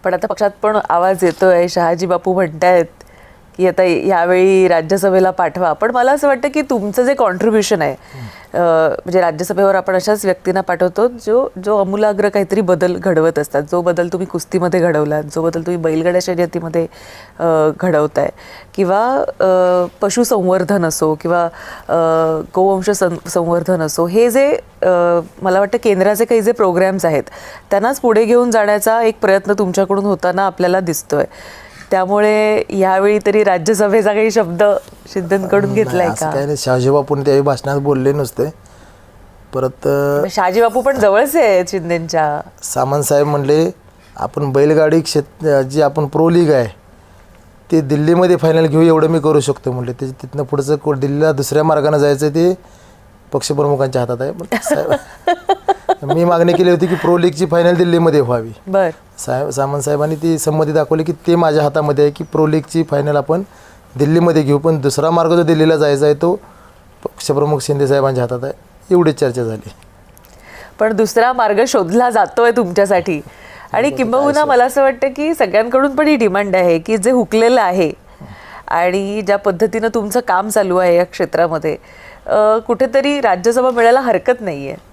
पण आता पक्षात पण आवाज येतोय, शहाजी बापू म्हणतायत की आता यावेळी राज्यसभेला पाठवा. पण मला असं वाटतं की तुमचं जे कॉन्ट्रीब्युशन आहे, म्हणजे राज्यसभेवर आपण अशाच व्यक्तींना पाठवतो जो अमूलाग्र काहीतरी बदल घडवत असतात. जो बदल तुम्ही कुस्तीमध्ये घडवलात, जो बदल तुम्ही बैलगाड्या शर्यतीमध्ये घडवताय, किंवा पशुसंवर्धन असो किंवा गोवंश संवर्धन असो, हे जे मला वाटतं केंद्राचे काही जे प्रोग्रॅम्स आहेत त्यांनाच पुढे घेऊन जाण्याचा एक प्रयत्न तुमच्याकडून होताना आपल्याला दिसतोय. त्यामुळे यावेळी तरी राज्यसभेचा काही शब्द शिंदेकडून घेतलाय का? काही नाही, शहाजी बापून त्याही भाषणात बोलले नसते. परत शहाजी बापू पण जवळचे आहेत शिंदेच्या. सामंत साहेब म्हणले आपण बैलगाडी जी आपण प्रो लीग आहे ते दिल्लीमध्ये फायनल घेऊ, एवढं मी करू शकतो म्हणले. तिथनं पुढचं दिल्लीला दुसऱ्या मार्गाने जायचं ते पक्षप्रमुखांच्या हातात आहे. पण साहेब मी मागणी केली होती की प्रो लीगची फायनल दिल्लीमध्ये व्हावी. सामंत साहेबांनी ती संमती दाखवली की ते माझ्या हातामध्ये आहे की प्रो लीगची फायनल आपण दिल्लीमध्ये घेऊ, पण दुसरा मार्ग जो दिल्लीला जायचा आहे तो पक्षप्रमुख शिंदे साहेबांच्या हातात आहे. एवढीच चर्चा झाली. पण दुसरा मार्ग शोधला जातोय तुमच्यासाठी. आणि किंबहुना मला असं वाटतं की सगळ्यांकडून पण ही डिमांड आहे की जे हुकलेलं आहे आणि ज्या पद्धतीनं तुमचं काम चालू आहे या क्षेत्रामध्ये, कुठेतरी राज्यसभा मिळायला हरकत नाही आहे.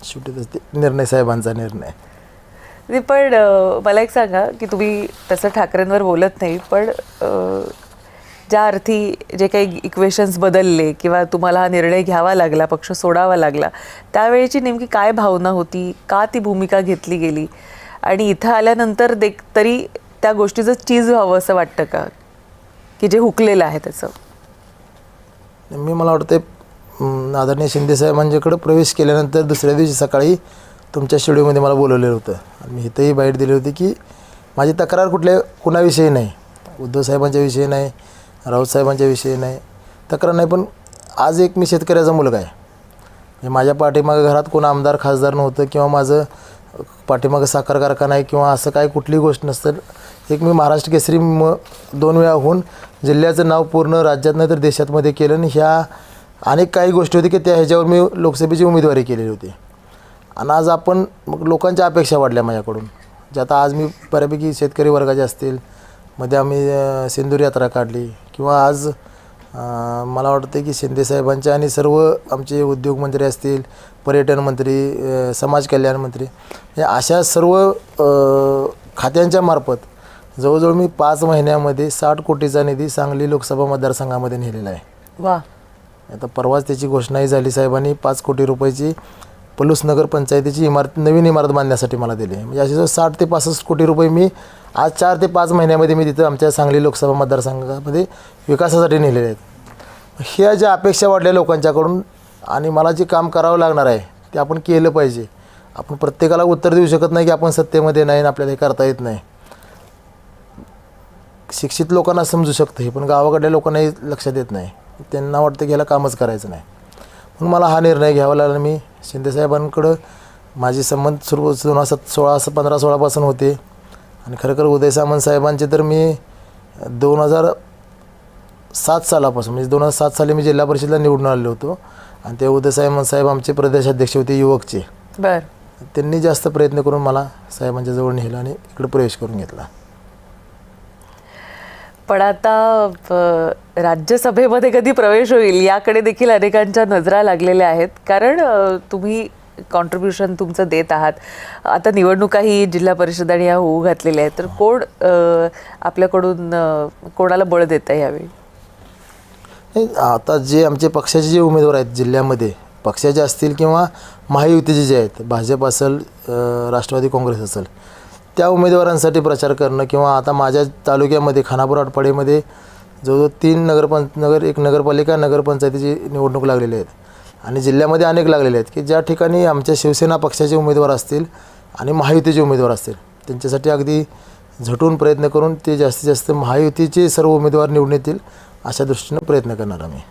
शेवटी निर्णय साहेबांचा निर्णय. पण मला एक सांगा की तुम्ही तसं ठाकरेंवर बोलत नाही, पण ज्या अर्थी जे काही इक्वेशन्स बदलले किंवा तुम्हाला हा निर्णय घ्यावा लागला, पक्ष सोडावा लागला, त्यावेळेची नेमकी काय भावना होती? का ती भूमिका घेतली गेली? आणि इथं आल्यानंतर तरी त्या गोष्टीचं चीज व्हावं असं वाटतं का, की जे हुकलेलं आहे त्याचं? मला वाटतं आदरणीय शिंदे साहेबांच्याकडे प्रवेश केल्यानंतर दुसऱ्या दिवशी सकाळी तुमच्या स्टुडिओमध्ये मला बोलवलेलं होतं आणि मी इथंही बाईट दिली होती की माझी तक्रार कुणाविषयी नाही, उद्धव साहेबांच्या विषयी नाही, राऊत साहेबांच्या विषयी नाही, तक्रार नाही. पण आज एक मी शेतकऱ्याचा मुलगा आहे. म्हणजे माझ्या पाठीमागं घरात कोण आमदार खासदार नव्हतं किंवा माझं पाठीमागं साखर कारखाना आहे किंवा असं काही कुठली गोष्ट नसतं. एक मी महाराष्ट्र केसरी 2 वेळा होऊन जिल्ह्याचं नाव पूर्ण राज्यात नाही तर देशातमध्ये केलं. आणि ह्या अनेक काही गोष्टी होती की त्या ह्याच्यावर मी लोकसभेची उमेदवारी केलेली होती. आणि आज आपण मग लोकांच्या अपेक्षा वाढल्या माझ्याकडून, जे आता आज मी बऱ्यापैकी शेतकरी वर्गाचे असतील, मध्ये आम्ही सिंदूर यात्रा काढली, किंवा आज मला वाटतं की शिंदेसाहेबांच्या आणि सर्व आमचे उद्योगमंत्री असतील, पर्यटन मंत्री, समाज कल्याण मंत्री, या अशा सर्व खात्यांच्या मार्फत जवळजवळ मी 5 महिन्यामध्ये 60 कोटीचा निधी सांगली लोकसभा मतदारसंघामध्ये नेलेला आहे. वा. आता परवाच त्याची घोषणाही झाली. साहेबांनी 5 कोटी रुपयाची पलूस नगर पंचायतीची नवीन इमारत बांधण्यासाठी मला दिली. म्हणजे असे 60 ते 65 कोटी रुपये मी आज 4 ते 5 महिन्यामध्ये मी तिथं आमच्या सांगली लोकसभा मतदारसंघामध्ये विकासासाठी नेलेले आहेत. ह्या ज्या अपेक्षा वाढल्या लोकांच्याकडून आणि मला जे काम करावं लागणार आहे ते आपण केलं पाहिजे. आपण प्रत्येकाला उत्तर देऊ शकत नाही की आपण सत्तेमध्ये नाही आणि आपल्याला हे करता येत नाही. शिक्षित लोकांना समजू शकतं हे, पण गावाकडल्या लोकांना हे लक्षात येत नाही. त्यांना वाटतं की ह्याला कामच करायचं नाही. म्हणून मला हा निर्णय घ्यावा लागला. मी शिंदेसाहेबांकडं माझे संबंध सुरू 2016 पासून होते. आणि खरं उदय सामंत साहेबांचे तर मी 2007 सालापासून, म्हणजे 2007 साली मी जिल्हा परिषदेला निवडून आलेलो होतो. आणि ते उदय साहेब आमचे प्रदेशाध्यक्ष होते युवकचे. त्यांनी जास्त प्रयत्न करून मला साहेबांच्या जवळ नेलं आणि इकडे प्रवेश करून घेतला. पण आता राज्यसभेमध्ये कधी प्रवेश होईल याकडे देखील अनेकांच्या नजरा लागलेल्या आहेत. कारण तुम्ही कॉन्ट्रीब्युशन तुमचं देत आहात. आता निवडणुकाही जिल्हा परिषद आणि ह्या होऊ घातलेल्या आहेत, तर कोण आपल्याकडून कोणाला बळ देत आहे यावेळी? आता जे आमचे पक्षाचे जे उमेदवार आहेत जिल्ह्यामध्ये, पक्षाचे असतील किंवा महायुतीचे जे आहेत, भाजप असेल, राष्ट्रवादी काँग्रेस असेल, त्या उमेदवारांसाठी प्रचार करणं, किंवा आता माझ्या तालुक्यामध्ये खानापूर आटपाडीमध्ये जवळजवळ 3 एक नगरपालिका नगरपंचायतीची निवडणूक लागलेली आहेत. आणि जिल्ह्यामध्ये अनेक लागलेले आहेत की ज्या ठिकाणी आमच्या शिवसेना पक्षाचे उमेदवार असतील आणि महायुतीचे उमेदवार असतील, त्यांच्यासाठी अगदी झटून प्रयत्न करून ते जास्तीत जास्त महायुतीचे सर्व उमेदवार निवडून येतील अशा दृष्टीनं प्रयत्न करणार आम्ही.